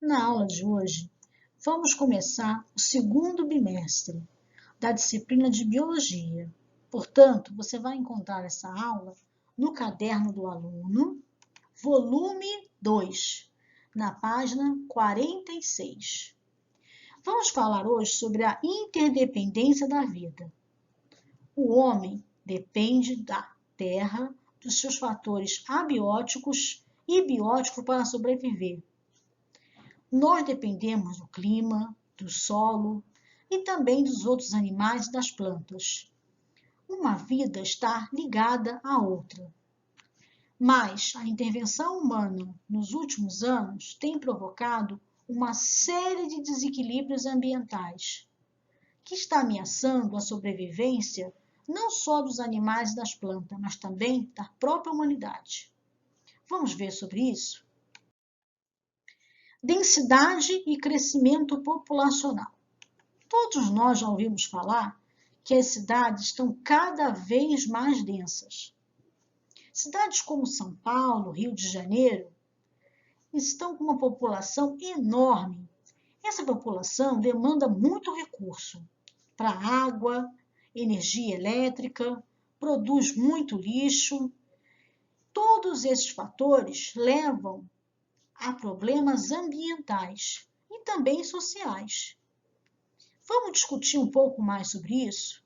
Na aula de hoje, vamos começar o segundo bimestre da disciplina de Biologia. Portanto, você vai encontrar essa aula no caderno do aluno, volume 2, na página 46. Vamos falar hoje sobre a interdependência da vida. O homem depende da terra, dos seus fatores abióticos e bióticos para sobreviver. Nós dependemos do clima, do solo e também dos outros animais e das plantas. Uma vida está ligada à outra. Mas a intervenção humana nos últimos anos tem provocado uma série de desequilíbrios ambientais, que está ameaçando a sobrevivência não só dos animais e das plantas, mas também da própria humanidade. Vamos ver sobre isso? Densidade e crescimento populacional. Todos nós já ouvimos falar que as cidades estão cada vez mais densas. Cidades como São Paulo, Rio de Janeiro, estão com uma população enorme. Essa população demanda muito recurso para água, energia elétrica, produz muito lixo. Todos esses fatores levam a problemas ambientais e também sociais. Vamos discutir um pouco mais sobre isso?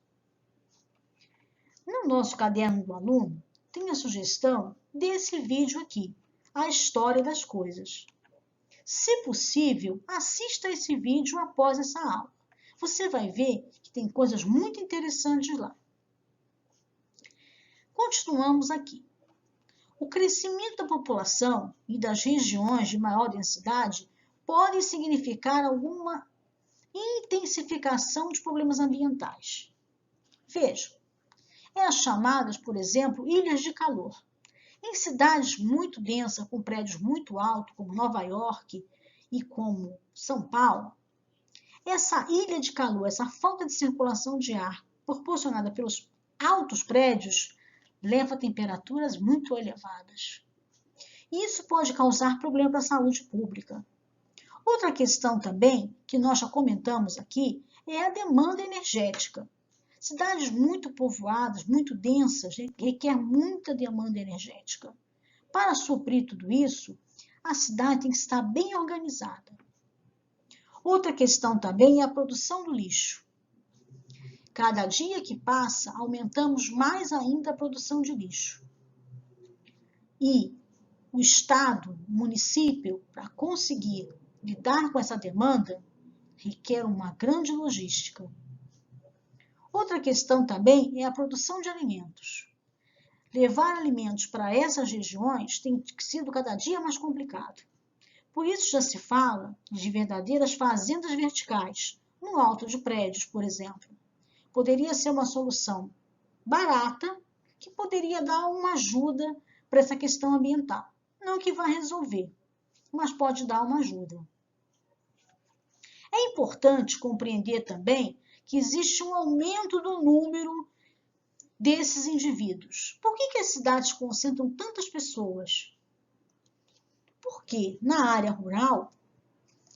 No nosso caderno do aluno, tem a sugestão desse vídeo aqui, A História das Coisas. Se possível, assista esse vídeo após essa aula. Você vai ver que tem coisas muito interessantes lá. Continuamos aqui. O crescimento da população e das regiões de maior densidade pode significar alguma intensificação de problemas ambientais. Vejam, as chamadas, por exemplo, ilhas de calor. Em cidades muito densas, com prédios muito altos, como Nova York e como São Paulo, essa ilha de calor, essa falta de circulação de ar proporcionada pelos altos prédios, leva a temperaturas muito elevadas. Isso pode causar problemas para a saúde pública. Outra questão também, que nós já comentamos aqui, é a demanda energética. Cidades muito povoadas, muito densas, requer muita demanda energética. Para suprir tudo isso, a cidade tem que estar bem organizada. Outra questão também é a produção do lixo. Cada dia que passa, aumentamos mais ainda a produção de lixo. E o Estado, o município, para conseguir lidar com essa demanda, requer uma grande logística. Outra questão também é a produção de alimentos. Levar alimentos para essas regiões tem sido cada dia mais complicado. Por isso já se fala de verdadeiras fazendas verticais, no alto de prédios, por exemplo. Poderia ser uma solução barata, que poderia dar uma ajuda para essa questão ambiental. Não que vá resolver, mas pode dar uma ajuda. É importante compreender também que existe um aumento do número desses indivíduos. Por que as cidades concentram tantas pessoas? Porque na área rural,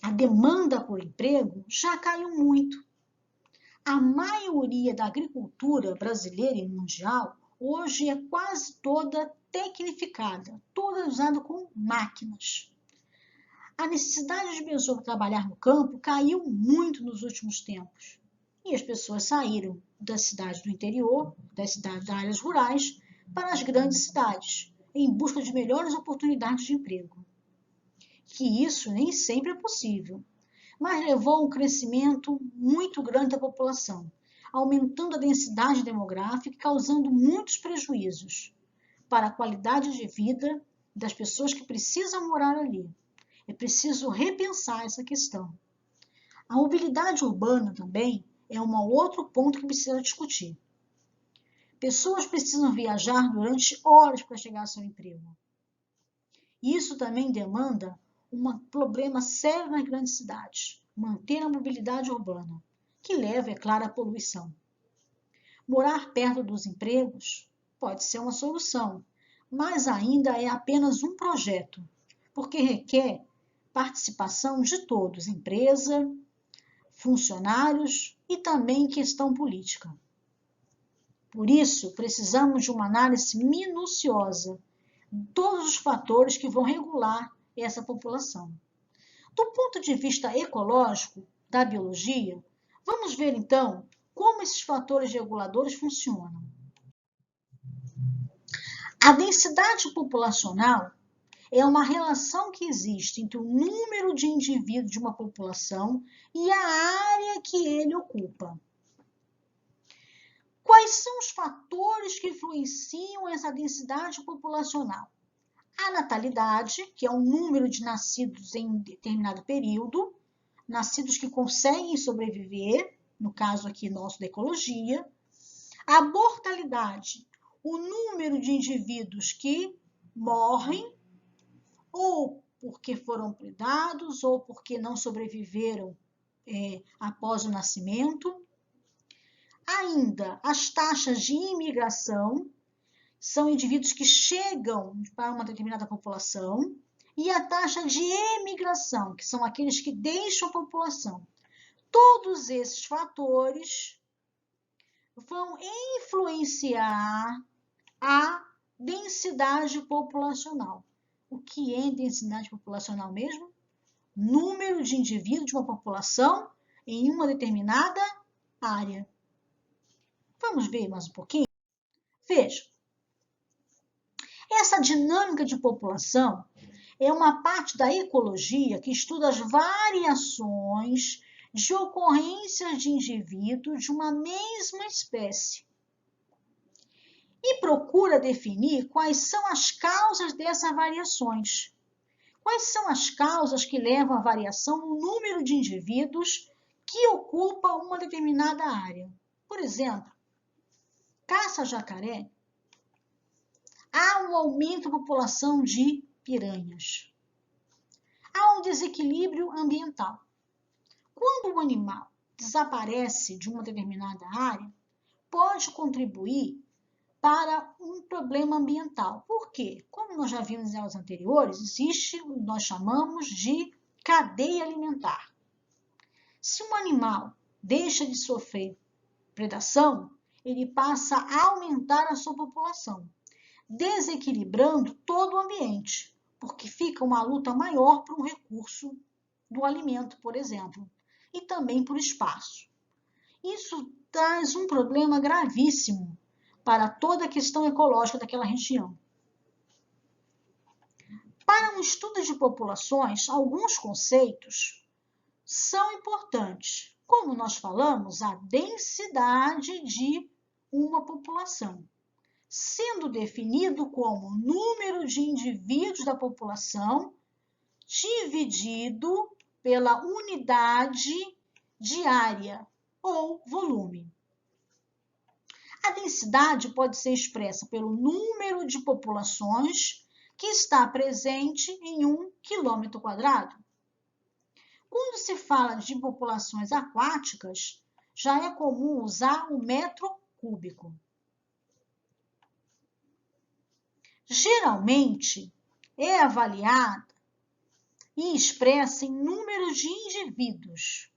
a demanda por emprego já caiu muito. A maioria da agricultura brasileira e mundial hoje é quase toda tecnificada, toda usada com máquinas. A necessidade de pessoas trabalhar no campo caiu muito nos últimos tempos. E as pessoas saíram das cidades do interior, das áreas rurais, para as grandes cidades, em busca de melhores oportunidades de emprego. Que isso nem sempre é possível, mas levou a um crescimento muito grande da população, aumentando a densidade demográfica e causando muitos prejuízos para a qualidade de vida das pessoas que precisam morar ali. É preciso repensar essa questão. A mobilidade urbana também é um outro ponto que precisa discutir. Pessoas precisam viajar durante horas para chegar ao seu emprego. Isso também demanda um problema sério nas grandes cidades, manter a mobilidade urbana, que leva, é claro, à poluição. Morar perto dos empregos pode ser uma solução, mas ainda é apenas um projeto, porque requer participação de todos, empresa, funcionários e também questão política. Por isso, precisamos de uma análise minuciosa de todos os fatores que vão regular essa população. Do ponto de vista ecológico da biologia, vamos ver então como esses fatores reguladores funcionam. A densidade populacional é uma relação que existe entre o número de indivíduos de uma população e a área que ele ocupa. Quais são os fatores que influenciam essa densidade populacional? A natalidade, que é o número de nascidos em determinado período, nascidos que conseguem sobreviver, no caso aqui nosso da ecologia. A mortalidade, o número de indivíduos que morrem, ou porque foram predados, ou porque não sobreviveram após o nascimento. Ainda, as taxas de imigração, são indivíduos que chegam para uma determinada população, e a taxa de emigração, que são aqueles que deixam a população. Todos esses fatores vão influenciar a densidade populacional. O que é densidade populacional mesmo? Número de indivíduos de uma população em uma determinada área. Vamos ver mais um pouquinho? Veja. Essa dinâmica de população é uma parte da ecologia que estuda as variações de ocorrências de indivíduos de uma mesma espécie e procura definir quais são as causas dessas variações. Quais são as causas que levam à variação no número de indivíduos que ocupam uma determinada área? Por exemplo, caça-jacaré, há um aumento da população de piranhas. Há um desequilíbrio ambiental. Quando o animal desaparece de uma determinada área, pode contribuir para um problema ambiental. Por quê? Como nós já vimos em aulas anteriores, existe o que nós chamamos de cadeia alimentar. Se um animal deixa de sofrer predação, ele passa a aumentar a sua população, desequilibrando todo o ambiente, porque fica uma luta maior por um recurso do alimento, por exemplo, e também por espaço. Isso traz um problema gravíssimo para toda a questão ecológica daquela região. Para um estudo de populações, alguns conceitos são importantes. Como nós falamos, a densidade de uma população, sendo definido como número de indivíduos da população dividido pela unidade de área ou volume. A densidade pode ser expressa pelo número de populações que está presente em 1 km². Quando se fala de populações aquáticas, já é comum usar o metro cúbico. Geralmente, é avaliada e expressa em número de indivíduos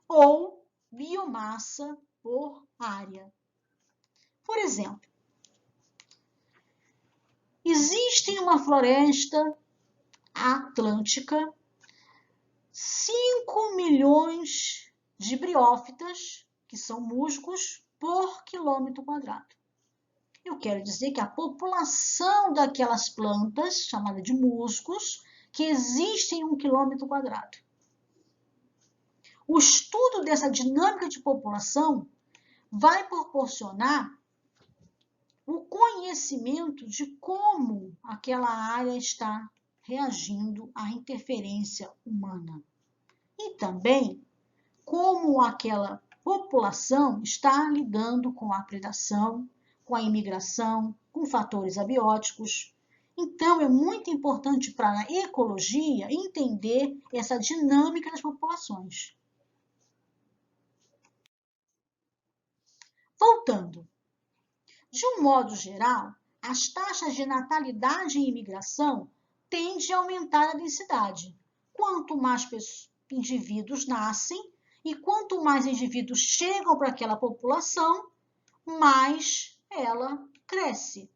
ou biomassa por área. Por exemplo, existe em uma floresta atlântica 5 milhões de briófitas, que são musgos, por km². Eu quero dizer que a população daquelas plantas, chamada de musgos, que existem em 1 km². O estudo dessa dinâmica de população vai proporcionar o conhecimento de como aquela área está reagindo à interferência humana e também como aquela população está lidando com a predação, com a imigração, com fatores abióticos. Então, é muito importante para a ecologia entender essa dinâmica das populações. Voltando. De um modo geral, as taxas de natalidade e imigração tendem a aumentar a densidade, quanto mais indivíduos nascem e quanto mais indivíduos chegam para aquela população, mais ela cresce.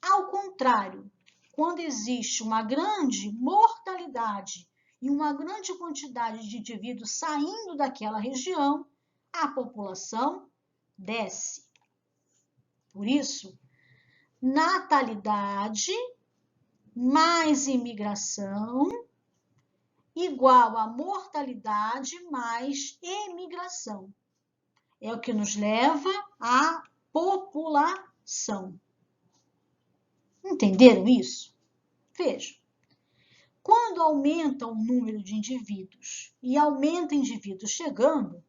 Ao contrário, quando existe uma grande mortalidade e uma grande quantidade de indivíduos saindo daquela região, a população desce. Por isso, natalidade mais imigração igual a mortalidade mais emigração. É o que nos leva à população. Entenderam isso? Vejam. Quando aumenta o número de indivíduos e aumenta indivíduos chegando,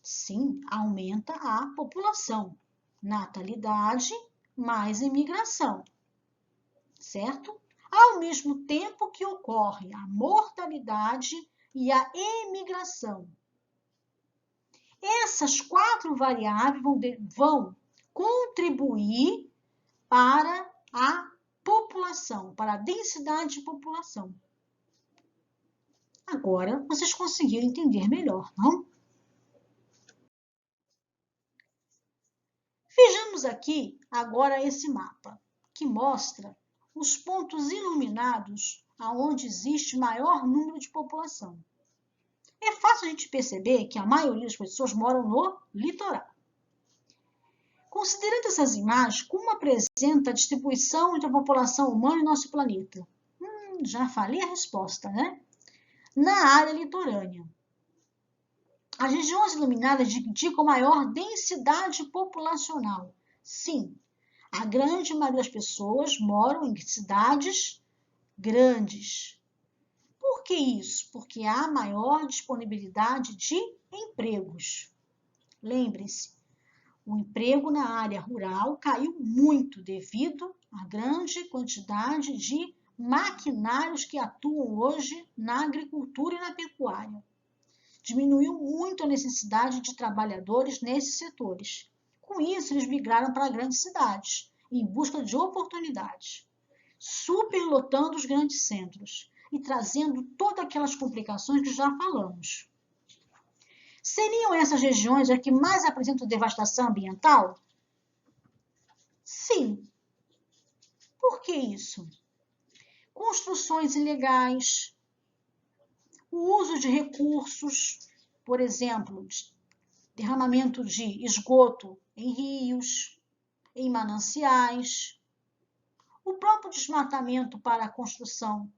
sim, aumenta a população. Natalidade mais imigração, certo? Ao mesmo tempo que ocorre a mortalidade e a emigração. Essas 4 variáveis vão contribuir para a população, para a densidade de população. Agora, vocês conseguiram entender melhor, não? Vejamos aqui agora esse mapa, que mostra os pontos iluminados aonde existe maior número de população. É fácil a gente perceber que a maioria das pessoas moram no litoral. Considerando essas imagens, como apresenta a distribuição entre a população humana e nosso planeta? Já falei a resposta, né? Na área litorânea. As regiões iluminadas indicam maior densidade populacional. Sim, a grande maioria das pessoas moram em cidades grandes. Por que isso? Porque há maior disponibilidade de empregos. Lembre-se, o emprego na área rural caiu muito devido à grande quantidade de maquinários que atuam hoje na agricultura e na pecuária. Diminuiu muito a necessidade de trabalhadores nesses setores. Com isso, eles migraram para grandes cidades, em busca de oportunidades, superlotando os grandes centros e trazendo todas aquelas complicações que já falamos. Seriam essas regiões as que mais apresentam devastação ambiental? Sim. Por que isso? Construções ilegais, o uso de recursos, por exemplo, derramamento de esgoto em rios, em mananciais, o próprio desmatamento para a construção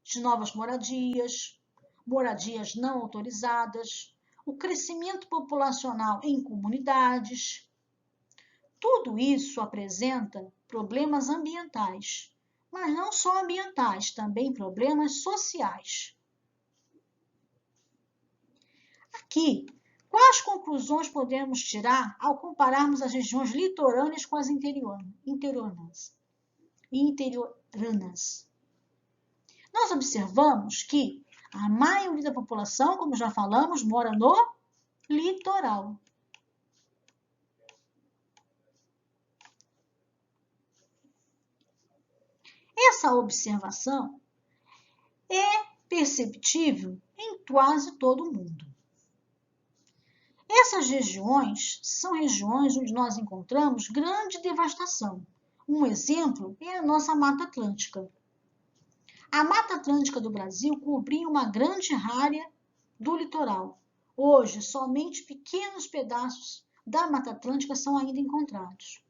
de novas moradias, moradias não autorizadas, o crescimento populacional em comunidades. Tudo isso apresenta problemas ambientais, mas não só ambientais, também problemas sociais. Aqui, quais conclusões podemos tirar ao compararmos as regiões litorâneas com as interioranas? Nós observamos que a maioria da população, como já falamos, mora no litoral. Essa observação é perceptível em quase todo o mundo. Essas regiões são regiões onde nós encontramos grande devastação. Um exemplo é a nossa Mata Atlântica. A Mata Atlântica do Brasil cobria uma grande área do litoral. Hoje, somente pequenos pedaços da Mata Atlântica são ainda encontrados,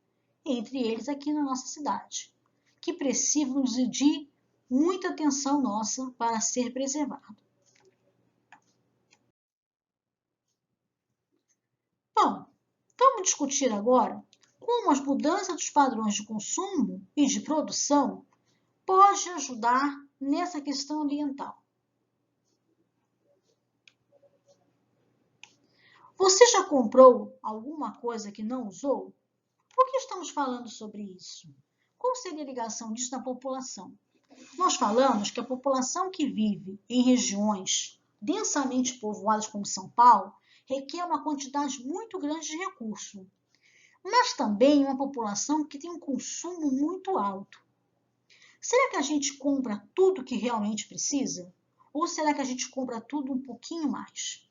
entre eles aqui na nossa cidade, que precisam de muita atenção nossa para ser preservado. Bom, vamos discutir agora como as mudanças dos padrões de consumo e de produção podem ajudar nessa questão ambiental. Você já comprou alguma coisa que não usou? Por que estamos falando sobre isso? Qual seria a ligação disso na população? Nós falamos que a população que vive em regiões densamente povoadas como São Paulo requer uma quantidade muito grande de recurso, mas também uma população que tem um consumo muito alto. Será que a gente compra tudo que realmente precisa? Ou será que a gente compra tudo um pouquinho mais?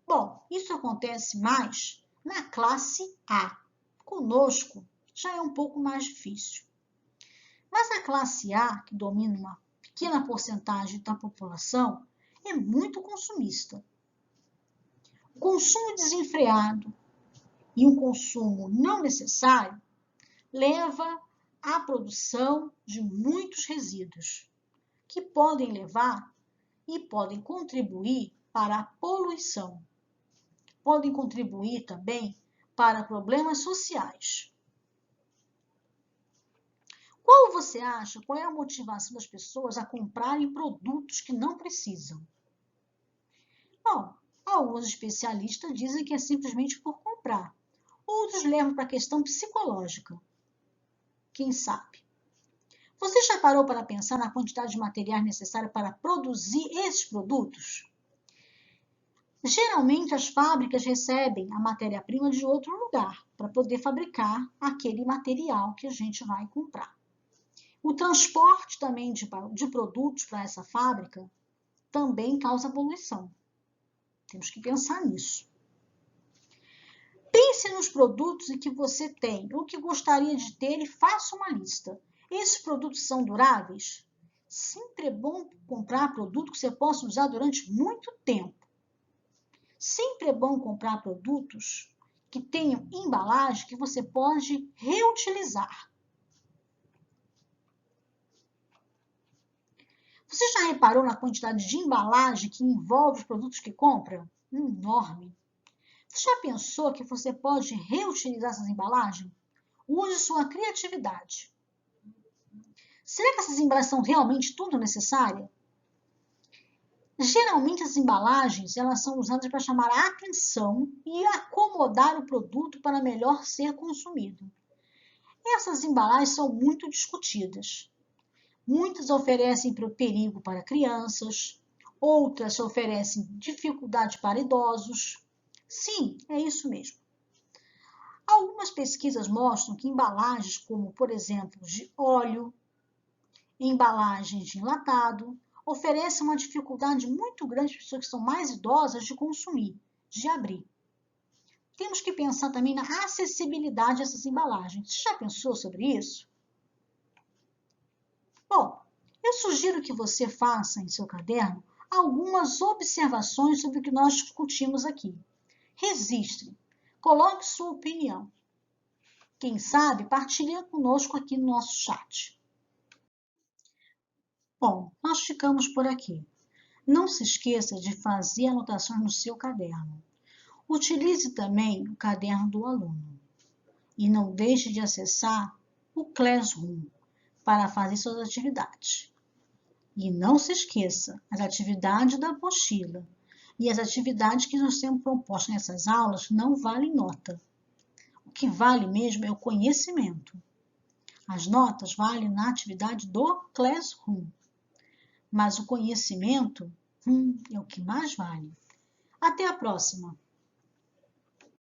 Bom, isso acontece mais na classe A. Conosco já é um pouco mais difícil. Mas a classe A, que domina uma pequena porcentagem da população, é muito consumista. O consumo desenfreado e um consumo não necessário leva à produção de muitos resíduos, que podem levar e podem contribuir para a poluição. Podem contribuir também para problemas sociais. Qual você acha, qual é a motivação das pessoas a comprarem produtos que não precisam? Bom, alguns especialistas dizem que é simplesmente por comprar. Outros levam para a questão psicológica. Quem sabe? Você já parou para pensar na quantidade de materiais necessária para produzir esses produtos? Geralmente as fábricas recebem a matéria-prima de outro lugar para poder fabricar aquele material que a gente vai comprar. O transporte também de produtos para essa fábrica também causa poluição. Temos que pensar nisso. Pense nos produtos que você tem, o que gostaria de ter e faça uma lista. Esses produtos são duráveis? Sempre é bom comprar produto que você possa usar durante muito tempo. Sempre é bom comprar produtos que tenham embalagem que você pode reutilizar. Você já reparou na quantidade de embalagem que envolve os produtos que compra? Enorme. Você já pensou que você pode reutilizar essas embalagens? Use sua criatividade. Será que essas embalagens são realmente tudo necessárias? Geralmente as embalagens elas são usadas para chamar a atenção e acomodar o produto para melhor ser consumido. Essas embalagens são muito discutidas. Muitas oferecem perigo para crianças, outras oferecem dificuldade para idosos. Sim, é isso mesmo. Algumas pesquisas mostram que embalagens como, por exemplo, de óleo, embalagens de enlatado, oferecem uma dificuldade muito grande para pessoas que são mais idosas de consumir, de abrir. Temos que pensar também na acessibilidade dessas embalagens. Você já pensou sobre isso? Bom, eu sugiro que você faça em seu caderno algumas observações sobre o que nós discutimos aqui. Registre, coloque sua opinião. Quem sabe, partilhe conosco aqui no nosso chat. Bom, nós ficamos por aqui. Não se esqueça de fazer anotações no seu caderno. Utilize também o caderno do aluno. E não deixe de acessar o Classroom para fazer suas atividades. E não se esqueça, as atividades da apostila e as atividades que nós temos propostas nessas aulas não valem nota. O que vale mesmo é o conhecimento. As notas valem na atividade do Classroom. Mas o conhecimento é o que mais vale. Até a próxima!